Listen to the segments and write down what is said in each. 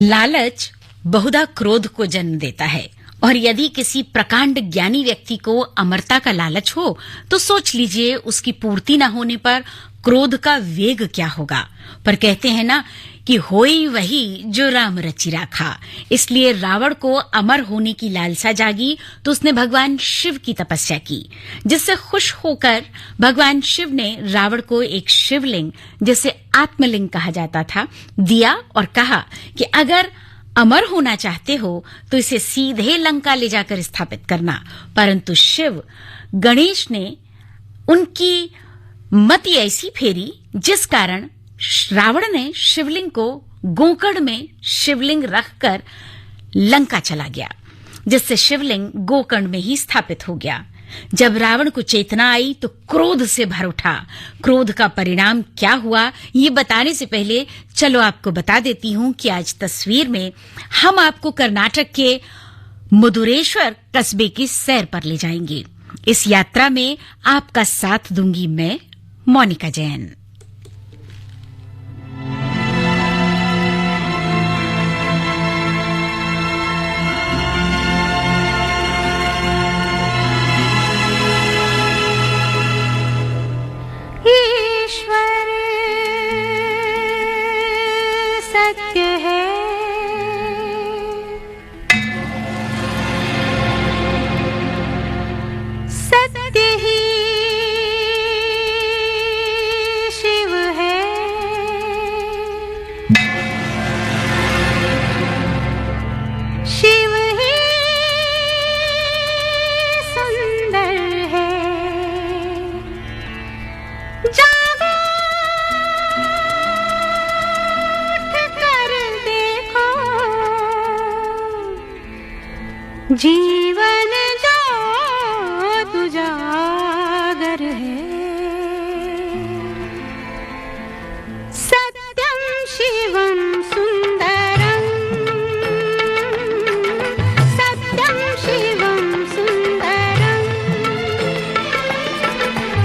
लालच बहुधा क्रोध को जन्म देता है और यदि किसी प्रकांड ज्ञानी व्यक्ति को अमरता का लालच हो तो सोच लीजिए उसकी पूर्ति न होने पर क्रोध का वेग क्या होगा। पर कहते हैं ना कि होई वही जो राम रचि राखा। इसलिए रावण को अमर होने की लालसा जागी तो उसने भगवान शिव की तपस्या की, जिससे खुश होकर भगवान शिव ने रावण को एक शिवलिंग, जिसे आत्मलिंग कहा जाता था, दिया और कहा कि अगर अमर होना चाहते हो तो इसे सीधे लंका ले जाकर स्थापित करना। परंतु शिव गणेश ने उनकी मति ऐसी फेरी जिस कारण रावण ने शिवलिंग को गोकर्ण में शिवलिंग रखकर लंका चला गया, जिससे शिवलिंग गोकर्ण में ही स्थापित हो गया। जब रावण को चेतना आई तो क्रोध से भर उठा। क्रोध का परिणाम क्या हुआ ये बताने से पहले चलो आपको बता देती हूं कि आज तस्वीर में हम आपको कर्नाटक के मधुरेश्वर कस्बे की सैर पर ले जाएंगे। इस यात्रा में आपका साथ दूंगी मैं, मोनिका जैन। ईश्वर सत्य है, सत्य ही शिव है। शिव ही सुंदर है। जागो उठ कर देखो, जीवन जो तुजागर है। सत्यम शिवम सुंदरम, सत्यम शिवम सुंदरम,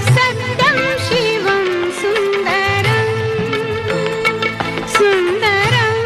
सत्यम शिवम सुंदरम, सुंदरम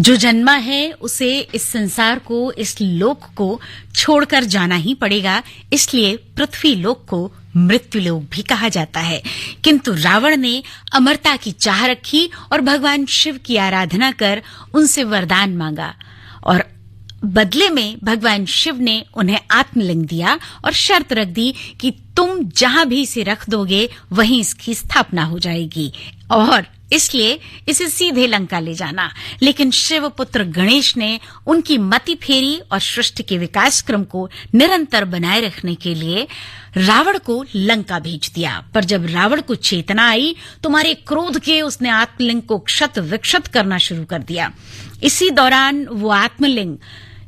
जो जन्मा है उसे इस संसार को, इस लोक को छोड़कर जाना ही पड़ेगा, इसलिए पृथ्वी लोक को मृत्यु लोक भी कहा जाता है। किंतु रावण ने अमरता की चाह रखी और भगवान शिव की आराधना कर उनसे वरदान मांगा और बदले में भगवान शिव ने उन्हें आत्मलिंग दिया और शर्त रख दी कि तुम जहां भी इसे रख दोगे वहीं इसकी स्थापना हो जाएगी और इसलिए इसे सीधे लंका ले जाना। लेकिन शिवपुत्र गणेश ने उनकी मति फेरी और सृष्टि के विकास क्रम को निरंतर बनाए रखने के लिए रावण को लंका भेज दिया। पर जब रावण को चेतना आई तो मारे क्रोध के उसने आत्मलिंग को क्षत विक्षत करना शुरू कर दिया। इसी दौरान वो आत्मलिंग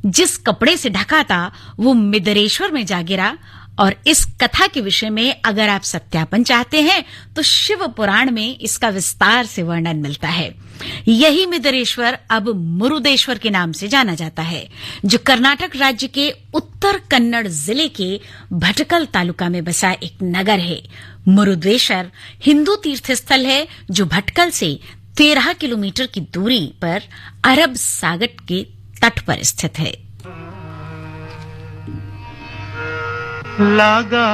जिस कपड़े से ढका था वो मिदरेश्वर में जा गिरा। और इस कथा के विषय में अगर आप सत्यापन चाहते हैं तो शिव पुराण में इसका विस्तार से वर्णन मिलता है। यही मिदरेश्वर अब मुरुदेश्वर के नाम से जाना जाता है, जो कर्नाटक राज्य के उत्तर कन्नड़ जिले के भटकल तालुका में बसा एक नगर है। मुरुदेश्वर हिंदू तीर्थ स्थल है जो भटकल से 13 किलोमीटर की दूरी पर अरब सागर के तट पर स्थित है। लागा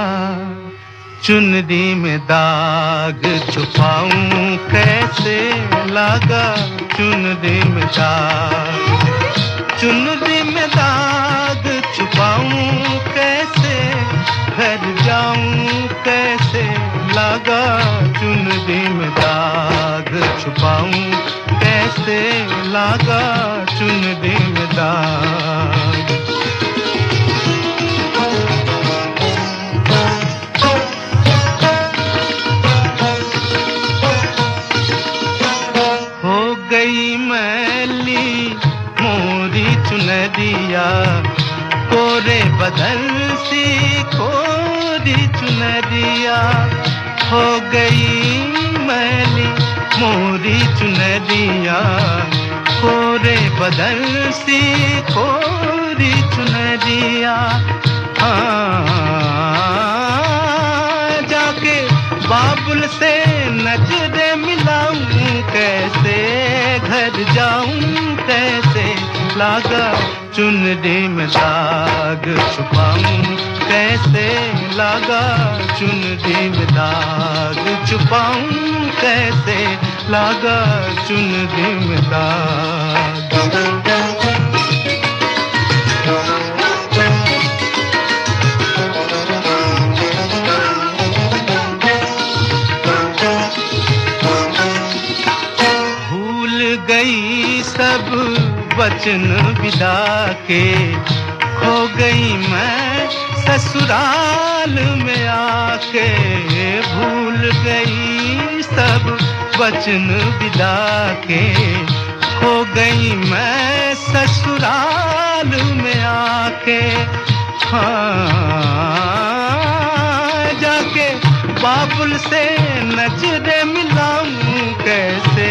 चुनरी में दाग छुपाऊं कैसे, लागा चुनरी में दाग छुपाऊं कैसे, घर जाऊं कैसे, लागा चुनरी में दाग छुपाऊं कैसे, लागा चुनरी में दाग। गई मैली मोरी चुनरिया, कोरे बदल सी कोरी चुनरिया, हो गई मैली मोरी चुनरिया, कोरे बदल सी कोरी चुनरिया। जाके बाबुल से नजरे मिलाऊं कैसे, घर जाऊं कैसे, लागा चुनरी में दाग छुपाऊं कैसे, लागा चुनरी में दाग छुपाऊं कैसे, लागा चुनरी में दाग। गई सब वचन विदा के, खो गई मैं ससुराल में आके, भूल गई सब वचन विदा के, खो गई मैं ससुराल में आके। जाके बाबुल से नजरे मिलाऊं कैसे,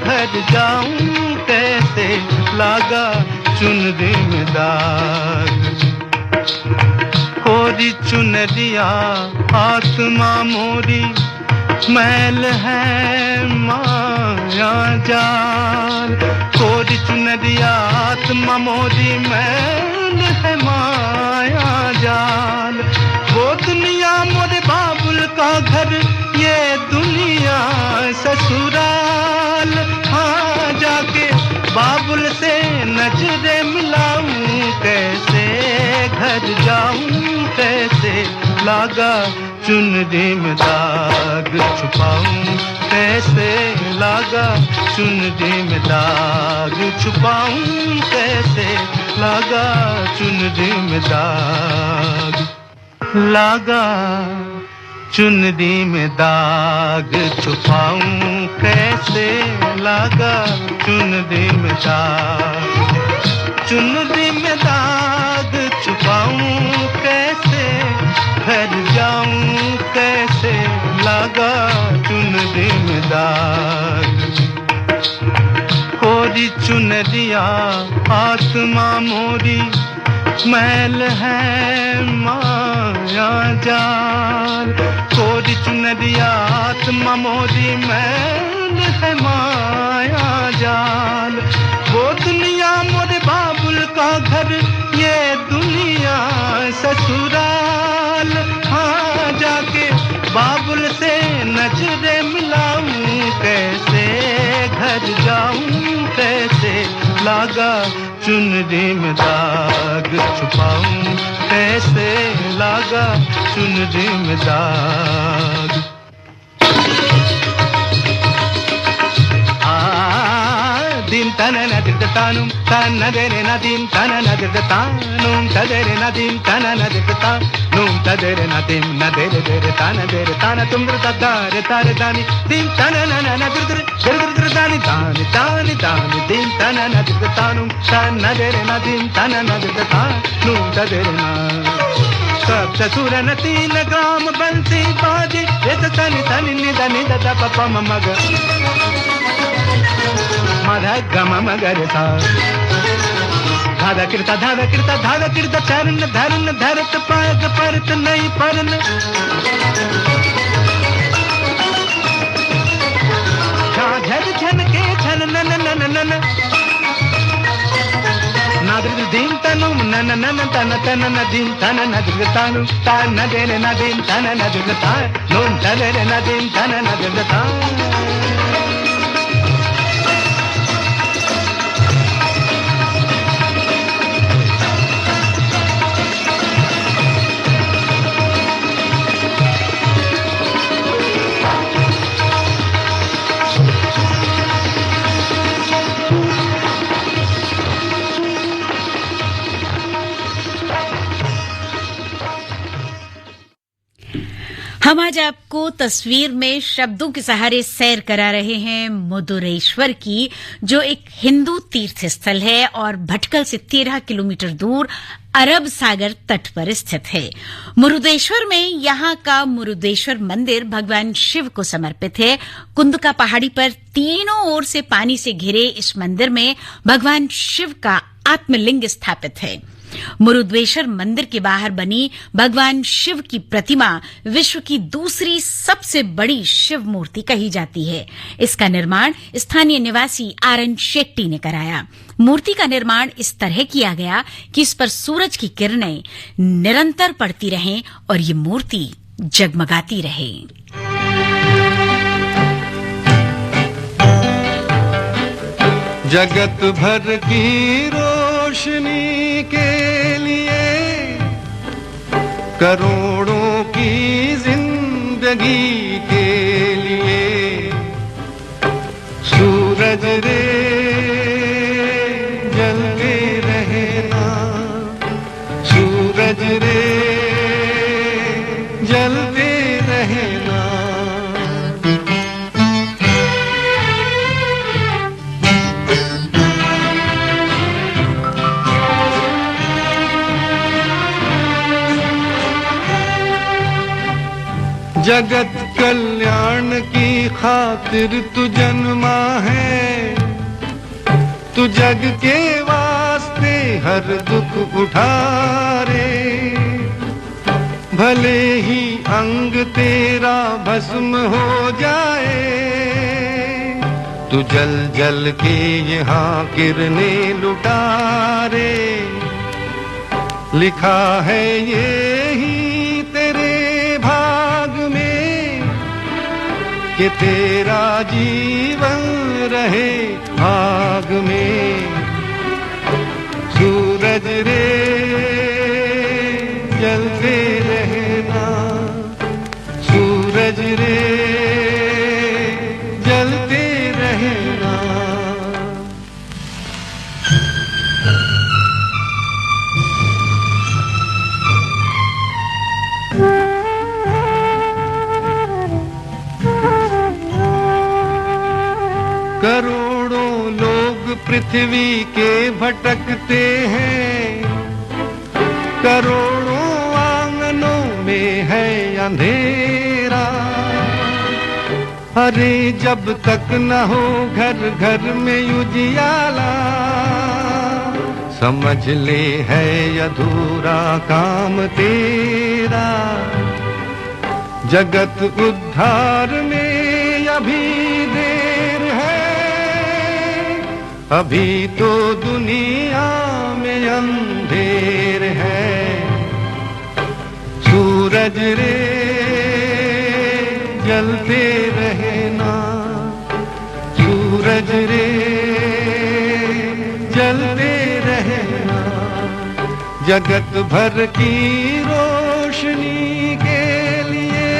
घर जाऊं कैसे, लागा चुनरी में दाग। कोरी चुनरिया आत्मा मोरी, मैल है माया जाल, कोरी चुनरिया आत्मा मोरी, मैल है माया जाल। वो दुनिया मोरे बाबुल का घर, ये दुनिया ससुराल। हाँ जाके बाबुल से नजरे मिलाऊं कैसे, घर जाऊं कैसे, लागा चुनरी में दाग छुपाऊं कैसे, लागा चुनरी में दाग छुपाऊं कैसे, लागा चुनरी में दाग। लागा चुनरी में दाग छुपाऊं कैसे, लागा चुनरी में दाग। चुनरी में दाग छुपाऊं कैसे, घर जाऊं कैसे, लागा चुनरी में दाग। कोरी चुनरिया आत्मा मोरी, मैल है माया जाल। कोरी चुनरिया आत्मा मोरी, मैल है माया जाल। वो ससुराल, हाँ जाके बाबुल से नजरें मिलाऊं, कैसे घर जाऊं, कैसे लागा चुनरी में दाग छुपाऊं, कैसे लागा चुनरी में दाग। dim tanana dirtanum tanadere nadim tanana dirtanum tadere nadim tanana dirtanum tadere nadim nadere dere tanadere tanatum dirtadare tare dani dim tanana nadir dir dani dani dani dani dim tanana dirtanum tanadere nadim tanana dirtanum tadere na सब ससुर न 3 ग्राम बंसी बाजे ये तनी तनी निदा निदा दा पपा मग मधा गम मगर सा धादा किरता चरण धरन धरत पाग परत नहीं परन झन झन के छन नन नन नन नादर दीन तनु नन नन तन तन नदीन तन नदर तानु तान नदर नदीन तन नदर तान नून तदर नदीन तन नदर तान। हम आज आपको तस्वीर में शब्दों के सहारे सैर करा रहे हैं मधुरेश्वर की, जो एक हिंदू तीर्थ स्थल है और भटकल से 13 किलोमीटर दूर अरब सागर तट पर स्थित है। मुरुदेश्वर में यहाँ का मुरुदेश्वर मंदिर भगवान शिव को समर्पित है। कुंदका पहाड़ी पर तीनों ओर से पानी से घिरे इस मंदिर में भगवान शिव का आत्मलिंग स्थापित है। मुरुदेश्वर मंदिर के बाहर बनी भगवान शिव की प्रतिमा विश्व की दूसरी सबसे बड़ी शिव मूर्ति कही जाती है। इसका निर्माण स्थानीय निवासी आरएन शेट्टी ने कराया। मूर्ति का निर्माण इस तरह किया गया कि इस पर सूरज की किरणें निरंतर पड़ती रहें और ये मूर्ति जगमगाती रहे। जगत भर की रोशनी के लिए, करोड़ों की जिंदगी के लिए, सूरज रे जलते रहना, सूरज रे जलते रहना। जगत कल्याण की खातिर तू जन्मा है, तू जग के वास्ते हर दुख उठारे, भले ही अंग तेरा भस्म हो जाए, तू जल जल के यहाँ किरणें लुटारे। लिखा है ये ही तेरे भाग में कि तेरा जीवन रहे आग में। सूरज रे जलते रहना, सूरज रे जलते रहना। करोड़ों लोग पृथ्वी के भटकते हैं, करोड़ों आंगनों में है अंधेरा। अरे जब तक न हो घर घर में उजियाला, समझ ले है अधूरा काम तेरा। जगत उद्धार में अभी देर है, अभी तो दुनिया में अंधेर है। सूरज रे जलते रहना, सूरज रे जलते रहना, जगत भर की रोशनी के लिए,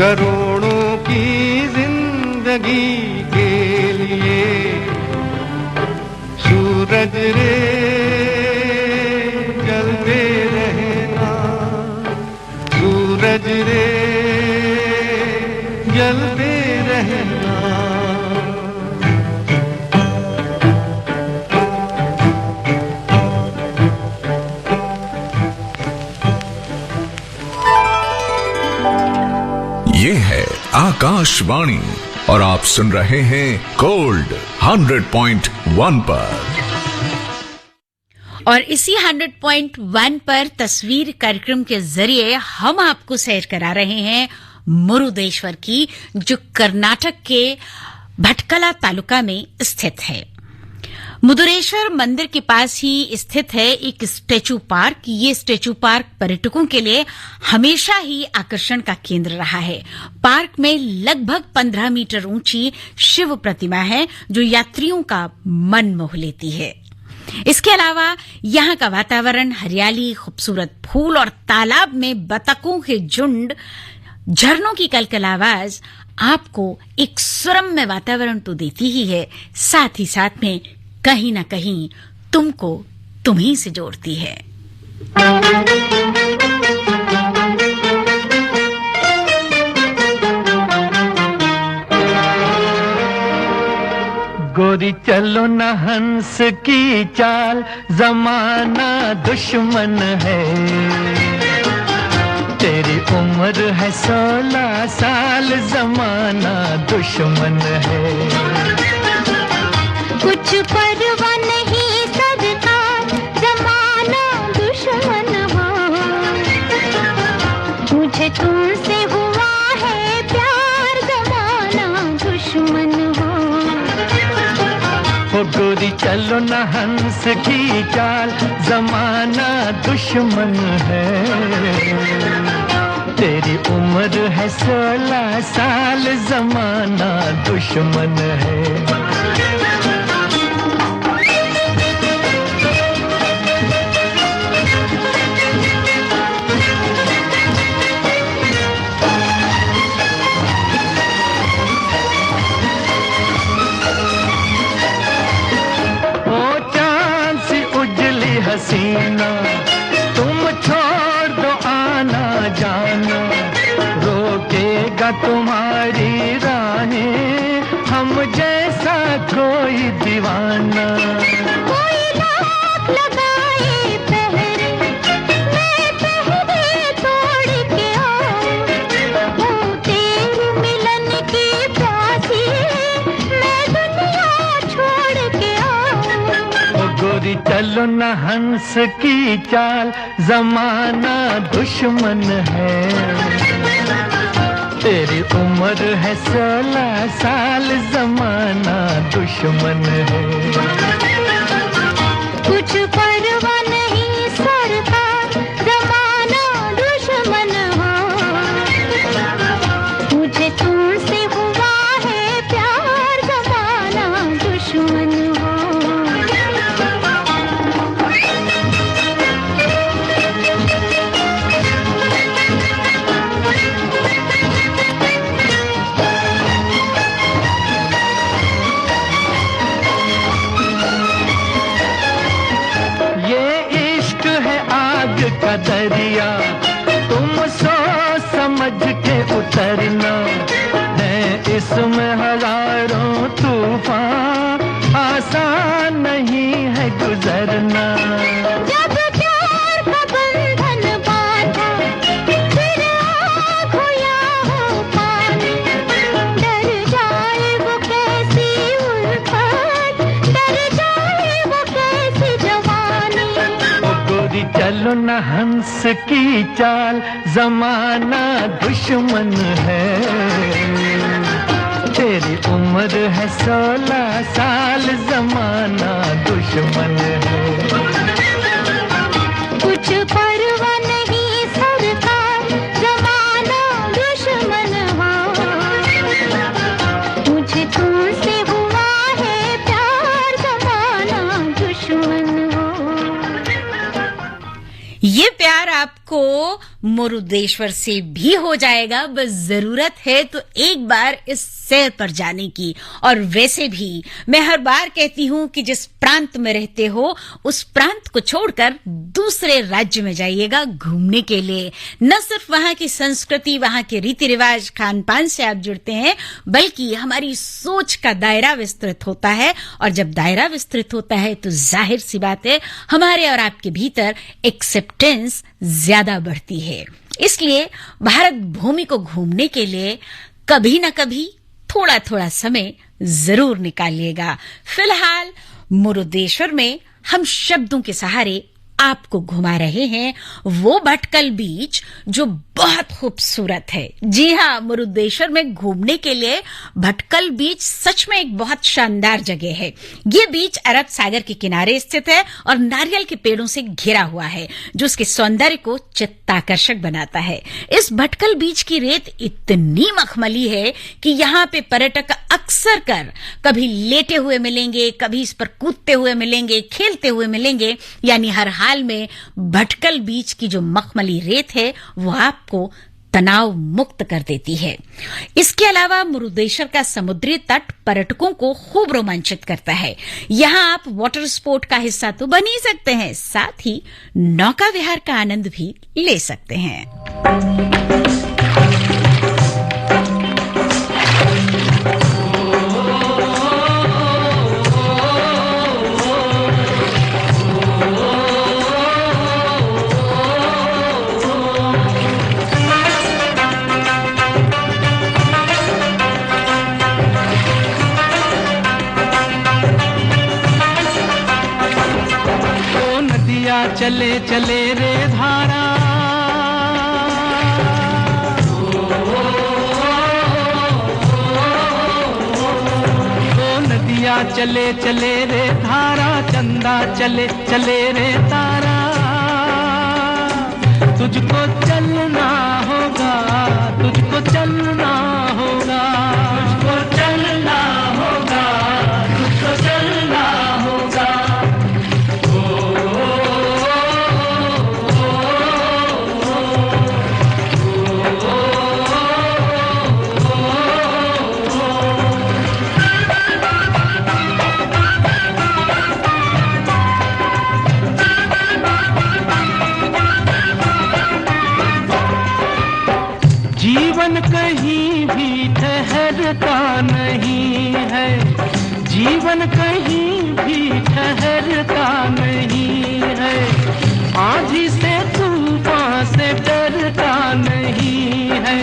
करोड़ों की जिंदगी के लिए। सूरज रे जलते रहना, सूरज रे जलते रहना। ये है आकाशवाणी और आप सुन रहे हैं गोल्ड 100.1 पर। और इसी 100.1 पर तस्वीर कार्यक्रम के जरिए हम आपको सैर करा रहे हैं मुरुदेश्वर की, जो कर्नाटक के भटकला तालुका में स्थित है। मुरुदेश्वर मंदिर के पास ही स्थित है एक स्टैचू पार्क। ये स्टैचू पार्क पर्यटकों के लिए हमेशा ही आकर्षण का केंद्र रहा है। पार्क में लगभग 15 मीटर ऊंची शिव प्रतिमा है, जो यात्रियों का मन मोह लेती है। इसके अलावा यहाँ का वातावरण, हरियाली, खूबसूरत फूल और तालाब में बतखों के झुंड, झरनों की कलकल आवाज आपको एक सुरम्य वातावरण तो देती ही है, साथ ही साथ में कहीं न कहीं तुमको तुम्हीं से जोड़ती है। गोरी चलो न हंस की चाल, जमाना दुश्मन है। तेरी उम्र है 16 साल, जमाना दुश्मन है। कुछ परवाह नहीं सरकार, जमाना दुश्मन हो। मुझे तुमसे हुआ है प्यार, जमाना दुश्मन हो। ओ गोरी चलो न हंस की चाल, जमाना दुश्मन है। तेरी उम्र है 16 साल, जमाना दुश्मन है। हसीना तुम छोड़ दो आना जाना, रोकेगा तुम्हारी राहें हम जैसा कोई दीवाना। कोई लाख लगाए पहरे, मैं पहरे तोड़ के आऊं। हूँ तेरे मिलन की प्यासी, मैं दुनिया छोड़ के आऊं। गोरी चलो न हंस की चाल, जमाना दुश्मन है। तेरी उम्र है 16 साल, जमाना दुश्मन है। कुछ परवाह नहीं सरकार, जमाना दुश्मन हो। मुझे तुमसे हुआ है प्यार, जमाना दुश्मन हो। दरिया तुम सोच समझ के उतरना है, इसमें हजारों तूफान, आसान नहीं है गुजरना। जब प्यार का बंधन बांधा, फिर आँख हो या हो पानी, डर जाए वो कैसी उल्फत, डर जाए वो कैसी जवानी। ओ गोरी चलो न हंस की चाल, जमाना दुश्मन है। तेरी उम्र है 16 साल, जमाना दुश्मन है। कुछ परवाह नहीं सर ये प्यार आपको मुरुदेश्वर से भी हो जाएगा, बस जरूरत है तो एक बार इस सैर पर जाने की। और वैसे भी मैं हर बार कहती हूँ कि जिस प्रांत में रहते हो उस प्रांत को छोड़कर दूसरे राज्य में जाइएगा घूमने के लिए। न सिर्फ वहां की संस्कृति, वहां के रीति रिवाज, खान पान से आप जुड़ते हैं, बल्कि हमारी सोच का दायरा विस्तृत होता है। और जब दायरा विस्तृत होता है तो जाहिर सी बात है हमारे और आपके भीतर एक्सेप्टेंस ज्यादा बढ़ती है। इसलिए भारत भूमि को घूमने के लिए कभी न कभी थोड़ा थोड़ा समय जरूर निकालिएगा। फिलहाल मुरुदेश्वर में हम शब्दों के सहारे आपको घुमा रहे हैं वो भटकल बीच जो बहुत खूबसूरत है। जी हाँ, मुरुदेश्वर में घूमने के लिए भटकल बीच सच में एक बहुत शानदार जगह है। ये बीच अरब सागर के किनारे स्थित है और नारियल के पेड़ों से घिरा हुआ है जो उसके सौंदर्य को चित्ताकर्षक बनाता है। इस भटकल बीच की रेत इतनी मखमली है कि यहाँ पे पर्यटक अक्सर कर कभी लेटे हुए मिलेंगे, कभी इस पर कूदते हुए मिलेंगे, खेलते हुए मिलेंगे। यानी हर हाल में भटकल बीच की जो मखमली रेत है वो आपको तनाव मुक्त कर देती है। इसके अलावा मुरुदेश्वर का समुद्री तट पर्यटकों को खूब रोमांचित करता है। यहाँ आप वाटर स्पोर्ट का हिस्सा तो बन ही सकते हैं, साथ ही नौका विहार का आनंद भी ले सकते हैं। चले चले रे धारा, ओ नदिया चले चले रे धारा, चंदा चले चले रे तारा। तुझको चलना होगा, तुझको चलना होगा, तुझको चलना होगा, तुझको चलना होगा। जीवन कहीं भी ठहरता नहीं है, जीवन कहीं भी ठहरता नहीं है। आंधी से तूफान से डरता नहीं है।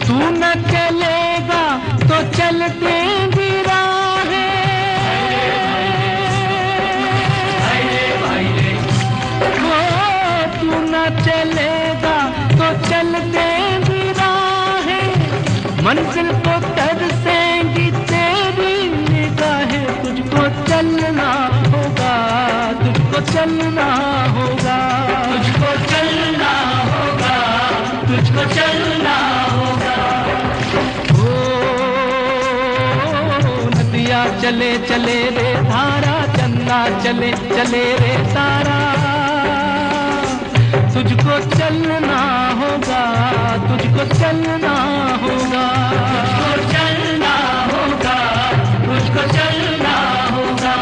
तू न चलेगा तो चलते गिराहे, तू न चलेगा तो चलते मंजिल को तरसेंगी तेरी निगाहें। तुझको चलना होगा, तुझको चलना होगा, तुझको चलना होगा, तुझको चलना होगा। ओ नदिया चले चले रे धारा, चंदा चले चले रे तारा। तुझको चलना होगा, तुझको चलना होगा, तुझको चलना होगा, तुझको चलना होगा।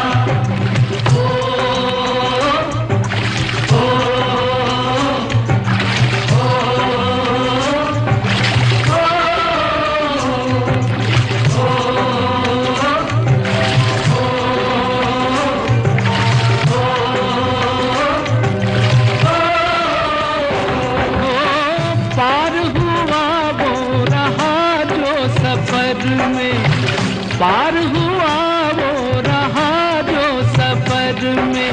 पार हुआ वो रहा जो सफर में,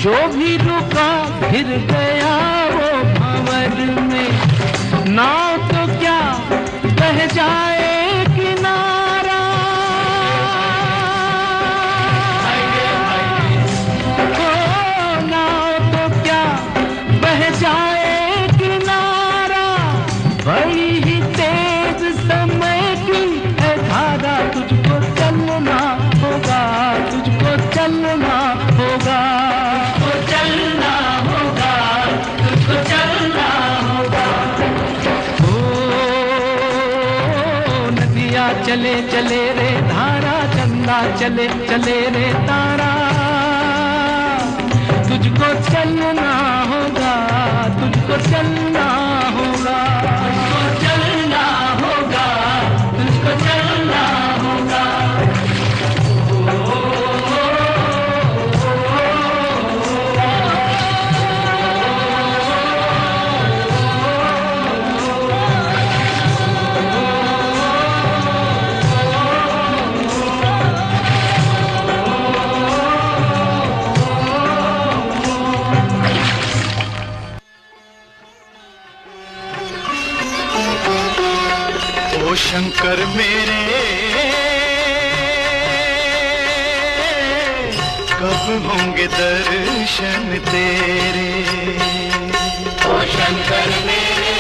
जो भी रुका फिर गया वो भंवर में। नाव तो क्या बह जाए किनारा, ओ नाव तो क्या बह जाए किनारा। बड़ी ही तेज समय की है धारा। तुझको चलना होगा, तुझको चलना होगा, तुझको चलना होगा, चले चले रे धारा चंदा चले चले रे तारा तुझको चलना होगा तुझको चलना होगा तुझको चलना होगा तुझको चलना होगा ओ शंकर मेरे कब होंगे दर्शन तेरे ओ शंकर मेरे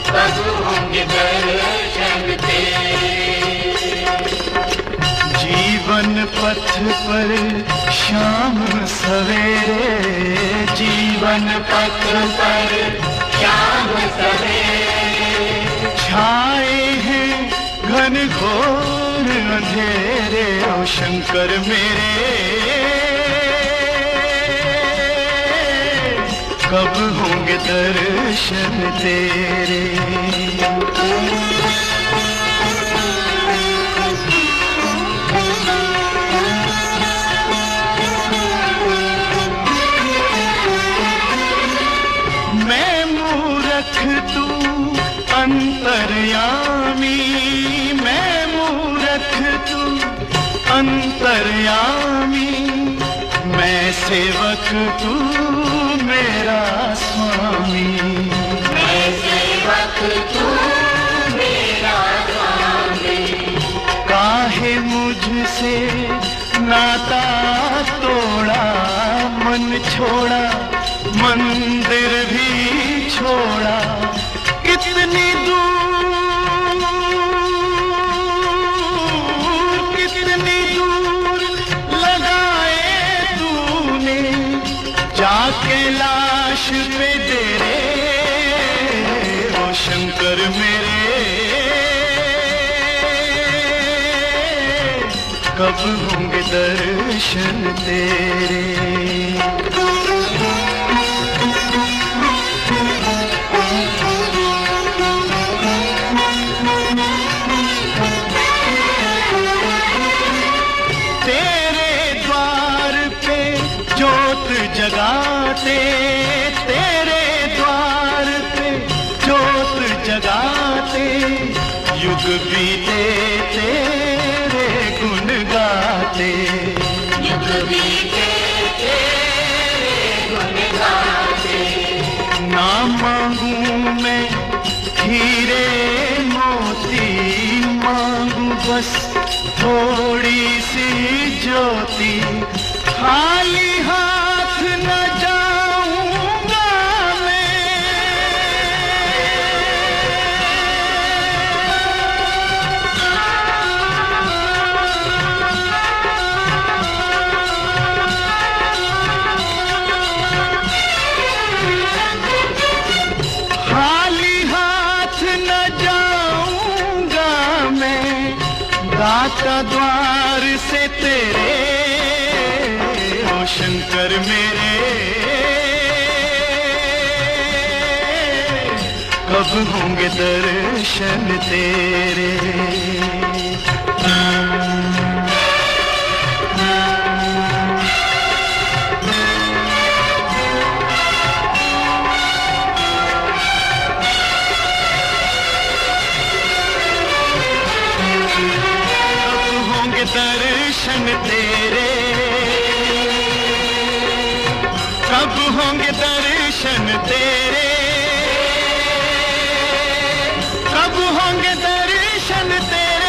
कब होंगे दर्शन तेरे जीवन पथ पर शाम सवेरे जीवन पथ पर शाम सवेरे छाए हैं घन घोर अंधेरे ओ शंकर मेरे कब होंगे दर्शन तेरे तू अंतर्यामी मैं मूरख तू अंतर्यामी मैं सेवक तू मेरा स्वामी मैं सेवक तू मेरा स्वामी काहे मुझसे नाता तोड़ा मन छोड़ा मंदिर भी छोड़ा कितनी दूर लगाए तूने जाके लाश पे डेरे ओ शंकर मेरे कब होंगे दर्शन तेरे जगाते तेरे द्वार पे ज्योत जगाते युग बीते तेरे गुण गाते युग बीते तेरे गुण गाते ना मांगू मैं हीरे मोती मांगू बस थोड़ी सी ज्योति खाली हाथ न जाऊंगा मैं खाली हाथ न जाऊंगा मैं दाता द्वार से तेरे शंकर मेरे कब होंगे दर्शन तेरे कब होंगे दर्शन तेरे कब होंगे दर्शन तेरे कब होंगे दर्शन तेरे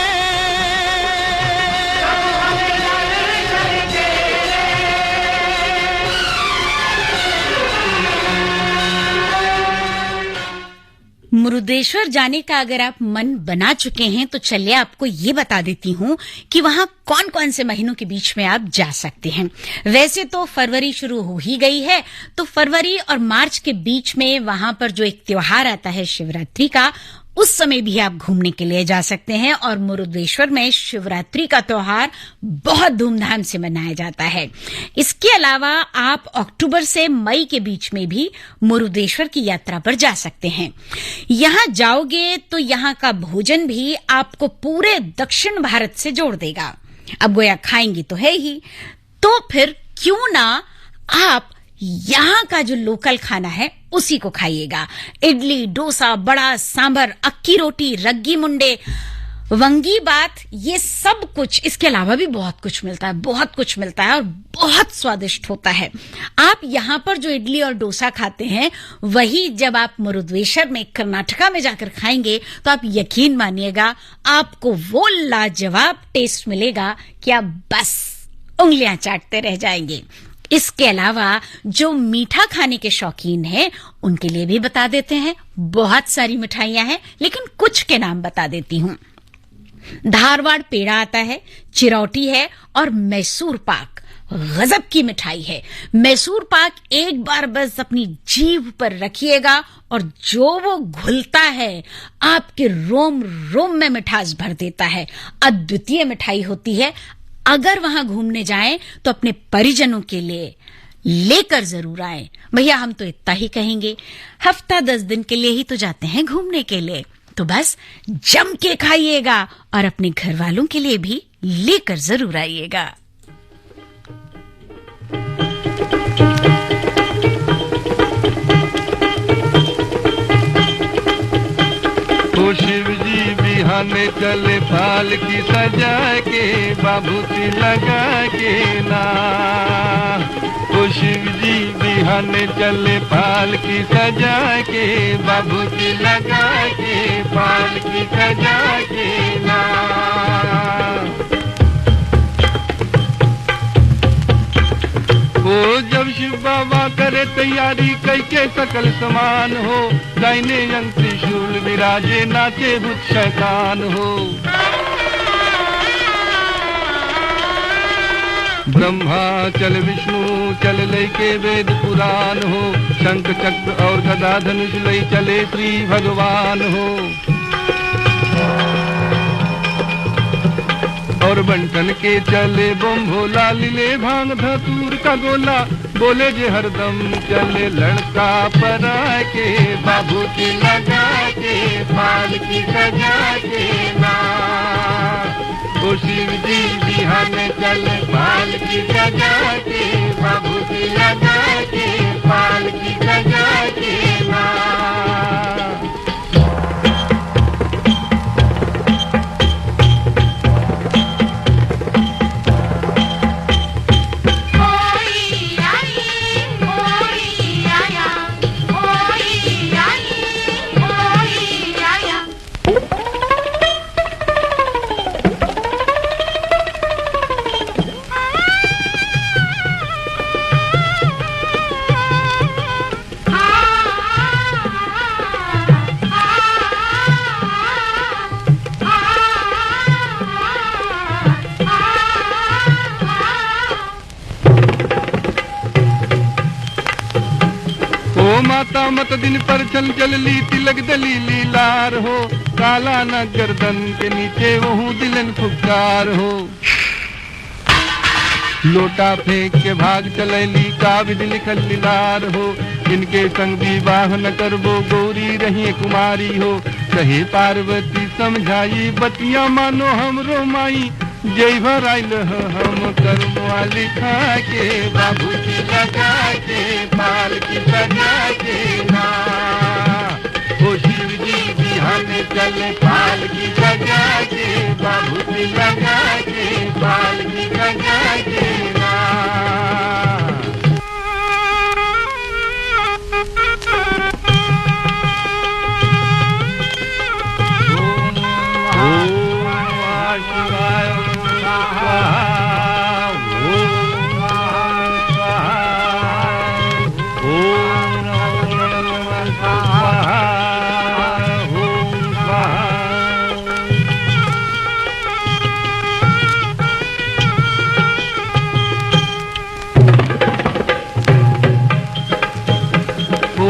मुरुदेश्वर जाने का अगर आप मन बना चुके हैं तो चलिए आपको ये बता देती हूँ कि वहाँ कौन कौन से महीनों के बीच में आप जा सकते हैं। वैसे तो फरवरी शुरू हो ही गई है, तो फरवरी और मार्च के बीच में वहाँ पर जो एक त्योहार आता है शिवरात्रि का, उस समय भी आप घूमने के लिए जा सकते हैं। और मुरुदेश्वर में शिवरात्रि का त्योहार बहुत धूमधाम से मनाया जाता है। इसके अलावा आप अक्टूबर से मई के बीच में भी मुरुदेश्वर की यात्रा पर जा सकते हैं। यहाँ जाओगे तो यहाँ का भोजन भी आपको पूरे दक्षिण भारत से जोड़ देगा। अब गोया खाएंगी तो है ही, तो फिर क्यों ना आप यहाँ का जो लोकल खाना है उसी को खाइएगा। इडली, डोसा, बड़ा, सांभर, अक्की रोटी, रग्गी मुंडे, वंगी बात, ये सब कुछ, इसके अलावा भी बहुत कुछ मिलता है, बहुत कुछ मिलता है और बहुत स्वादिष्ट होता है। आप यहाँ पर जो इडली और डोसा खाते हैं वही जब आप मुरुदेश्वर में कर्नाटका में जाकर खाएंगे तो आप यकीन मानिएगा आपको वो लाजवाब टेस्ट मिलेगा कि आप बस उंगलियां चाटते रह जाएंगे। इसके अलावा जो मीठा खाने के शौकीन हैं उनके लिए भी बता देते हैं, बहुत सारी मिठाइयां हैं लेकिन कुछ के नाम बता देती हूं। धारवाड़ पेड़ा आता है, चिरौटी है और मैसूर पाक गजब की मिठाई है। मैसूर पाक एक बार बस अपनी जीभ पर रखिएगा और जो वो घुलता है आपके रोम रोम में मिठास भर देता है। अद्वितीय मिठाई होती है। अगर वहां घूमने जाएं तो अपने परिजनों के लिए लेकर जरूर आए। भैया हम तो इतना ही कहेंगे, हफ्ता 10 दिन के लिए ही तो जाते हैं घूमने के लिए, तो बस जम के खाइएगा और अपने घर वालों के लिए भी लेकर जरूर आइएगा। ओ शिव जी बिहाने चले फाल की सजा के, बाबूती लगा के ना। ओ शिव जी बिहाने चले फाल की सजा के, बाबूती लगा के, फाल की सजा के ना। ओ जब शिव बाबा करे तैयारी कई के सकल समान हो, दाहिने अंग त्रिशूल विराजे नाचे भूत शैतान हो। ब्रह्मा चल विष्णु चल लय के वेद पुराण हो, शंख चक्र और गदा धनुष लय चले श्री भगवान हो। और बंटन के चले बम भोला, लीले भांग धतूर का गोला, बोले जे हरदम चले लड़का परा के, बाबूती लगा के, फाल की सजा के ना। ओ शिव जी बिहाने चले फाल की सजा के, बाबूती लगा के, फाल की सजा के ना। माता मत दिन पर चल चल ली तिलक दलीली लार हो, काला न गर्दन के नीचे वहू दिलन फुकार हो। लोटा फेंक के भाग चलैली का विधि लिखल लीलार हो, इनके संग विवाह न करबो गौरी रही कुमारी हो। कहे पार्वती समझाई बतिया मानो हमरो माई, जय भर आइल हम कर्मवा लिखा के, बाबूती लगा के, पाल की सजा के ना। ओ शिव जी बिहाने चले पाल की सजा के, बाबूती लगा के, पाल की सजा के ना।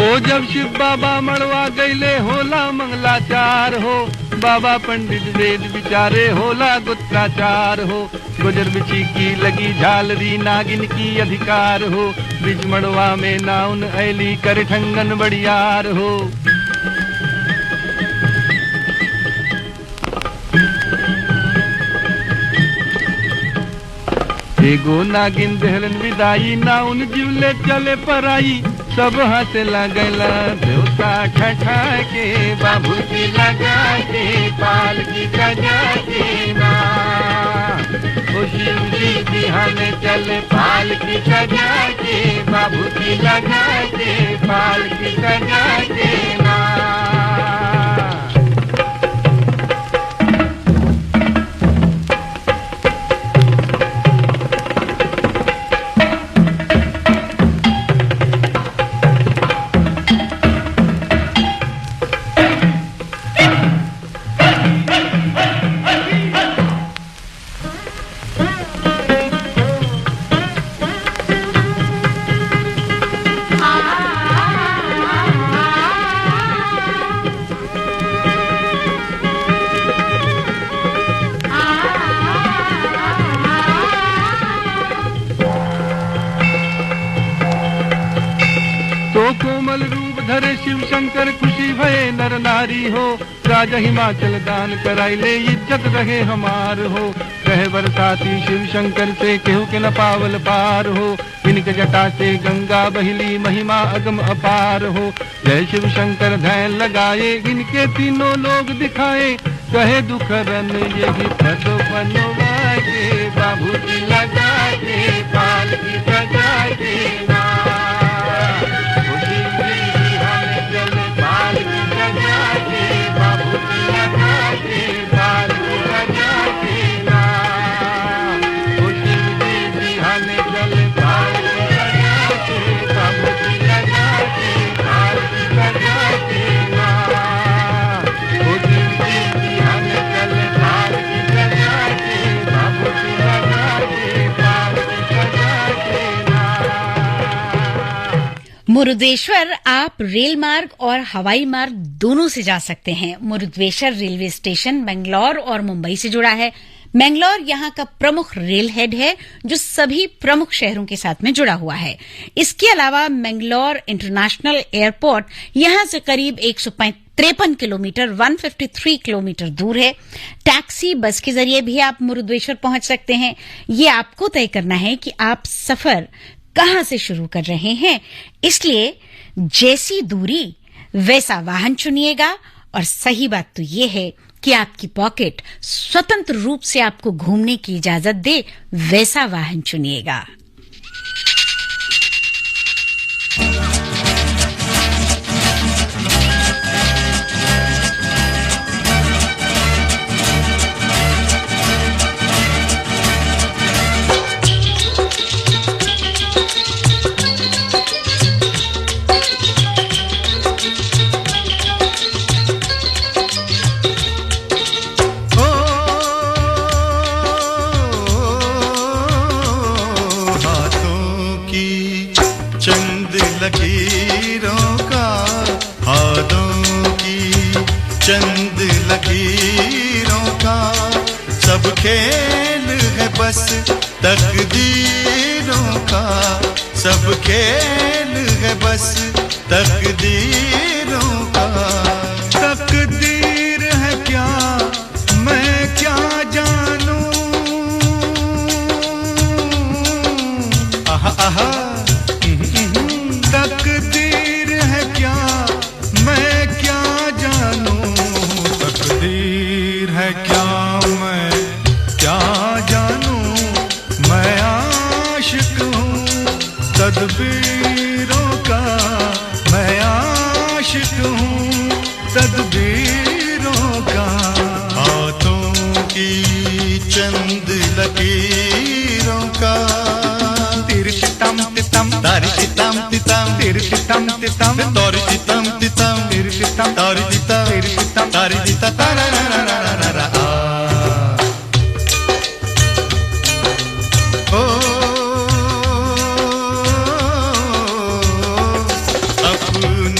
ओ जब शिव बाबा मड़वा गईले होला मंगलाचार हो, बाबा पंडित वेद विचारे होला गुत्राचार हो, गुजर बिछी की लगी झालरी नागिन की अधिकार हो, बिच मड़वा में नाउन ऐली कर ठंगन बड़ियार हो। एगो नागिन दहलन विदाई नाउन जीवले चले पराई, सब हंसे लगला देवता ठठा के बाबूजी लगा के पाल की सजा के ना, ओ शिव जी बिहाने चले पाल की सजा के बाबूजी लगा के पाल की सजा के ना। कोमल रूप धरे शिव शंकर खुशी भये नर नारी हो, राजा हिमाचल दान कराइले इज्जत रहे हमार हो, कहे बरसाती शिव शंकर से केहू के न पावल पार हो, इनके जटा से गंगा बहिली महिमा अगम अपार हो, जय शिव शंकर ध्यान लगाए इनके तीनों लोग दिखाए, कहे दुखरन यही पद बनवाए बाबूजी लगा के पाल की सजा के ना। मुरुदेश्वर आप रेल मार्ग और हवाई मार्ग दोनों से जा सकते हैं। मुरुदेश्वर रेलवे स्टेशन बेंगलोर और मुंबई से जुड़ा है। मैंगलोर यहाँ का प्रमुख रेल हेड है जो सभी प्रमुख शहरों के साथ में जुड़ा हुआ है। इसके अलावा मैंगलोर इंटरनेशनल एयरपोर्ट यहाँ से करीब 153 किलोमीटर 153 किलोमीटर दूर है। टैक्सी बस के जरिए भी आप मुरुदेश्वर पहुंच सकते हैं। ये आपको तय करना है कि आप सफर कहां से शुरू कर रहे हैं, इसलिए जैसी दूरी वैसा वाहन चुनिएगा। और सही बात तो ये है कि आपकी पॉकेट स्वतंत्र रूप से आपको घूमने की इजाजत दे, वैसा वाहन चुनिएगा। लकीरों का, हाथों की चंद लकीरों का, सब खेल है बस तकदीरों का, सब खेल है बस तकदीरों का। तकदीर है क्या मैं क्या जानूं, आहा आहा तकदीर है क्या मैं क्या जानूं, तकदीर है क्या मैं क्या जानूं, मैं आशिक हूँ तदबीरों का, मैं आशिक हूँ तदबीरों का। हाथों की चंद लकीरों का, तिरछितम तितम तारिचितम तितम तिरछितम तितम तारिचितम तितम तिरछितम तारिचितम तिरछितम तारिचिता तारारारारारा। ओ अपने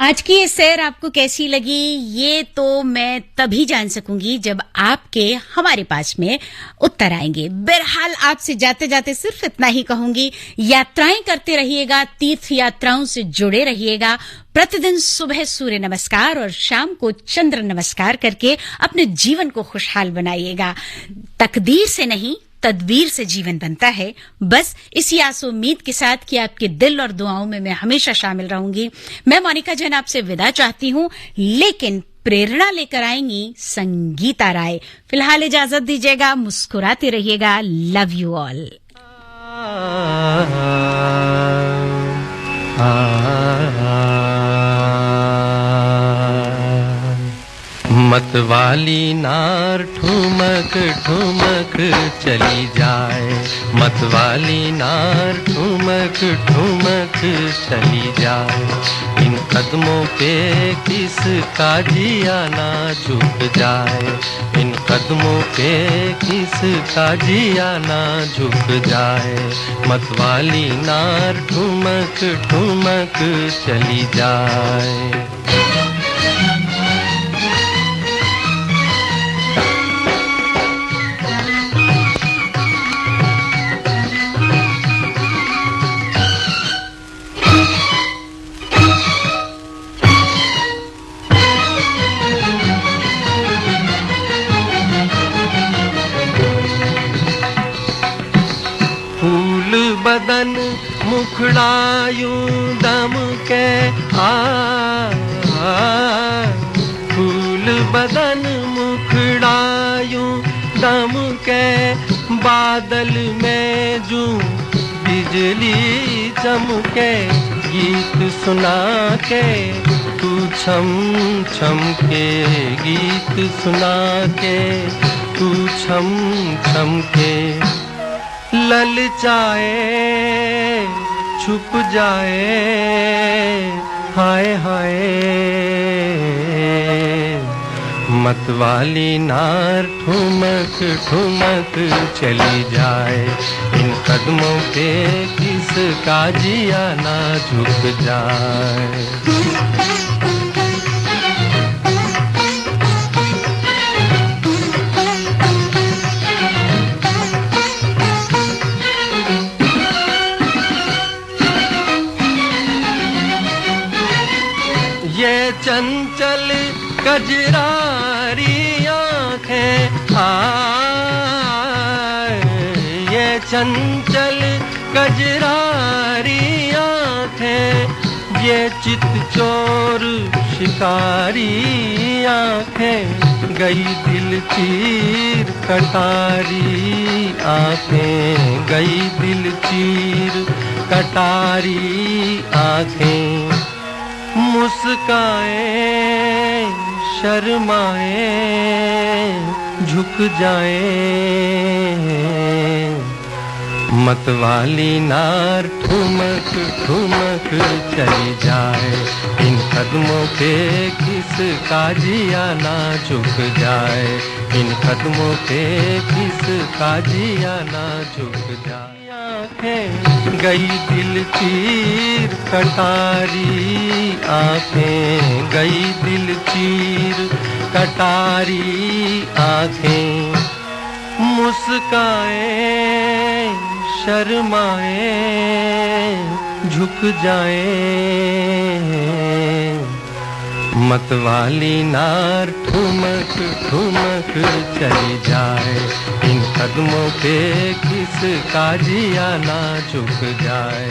आज की ये सैर आपको कैसी लगी ये तो मैं तभी जान सकूंगी जब आपके हमारे पास में उत्तर आएंगे। बहरहाल आपसे जाते जाते सिर्फ इतना ही कहूंगी, यात्राएं करते रहिएगा, तीर्थ यात्राओं से जुड़े रहिएगा। प्रतिदिन सुबह सूर्य नमस्कार और शाम को चंद्र नमस्कार करके अपने जीवन को खुशहाल बनाइएगा। तकदीर से नहीं तदबीर से जीवन बनता है। बस इसी आस उम्मीद के साथ कि आपके दिल और दुआओं में मैं हमेशा शामिल रहूंगी। मैं मोनिका जैन आपसे विदा चाहती हूं, लेकिन प्रेरणा लेकर आएंगी संगीता राय। फिलहाल इजाजत दीजिएगा, मुस्कुराते रहिएगा। Love you all. मतवाली नार ठुमक ठुमक चली जाए, मतवाली नार ठुमक ठुमक चली जाए। इन कदमों पे किसका जिया ना झुक जाए, इन कदमों पे किसका जिया ना झुक जाए। मतवाली नार ठुमक ठुमक चली जाए। बदन मुखड़ा यूं दम के फूल बदन मुखड़ा यूं दम के, बादल में जूं बिजली चमके। गीत सुना के तू छम छम के, गीत सुना के तू छम छम के। ललचाए छुप जाए हाय हाय, मतवाली नार ठुमक ठुमक चली जाए, इन कदमों पे किसका जिया ना झुक जाए। ये चंचल कजरारी आँखें ये चंचल कजरारी आँखें, ये चित चोर शिकारी आँखें, गई दिल चीर कटारी आँखें, गई दिल चीर कटारी आँखें। मुस्काए शर्माए झुक जाए, मतवाली नार ठुमक ठुमक चली जाए, इन कदमों पे किसका जिया ना झुक जाए, इन कदमों पे किसका जिया ना झुक जाए। आँखें गई दिल चीर कटारी आँखें, गई दिल चीर कटारी आँखें। मुस्काए शर्माए झुक जाए, मतवाली नार ठुमक ठुमक चली जाए, इन कदमों पे किसका जिया ना झुक जाए।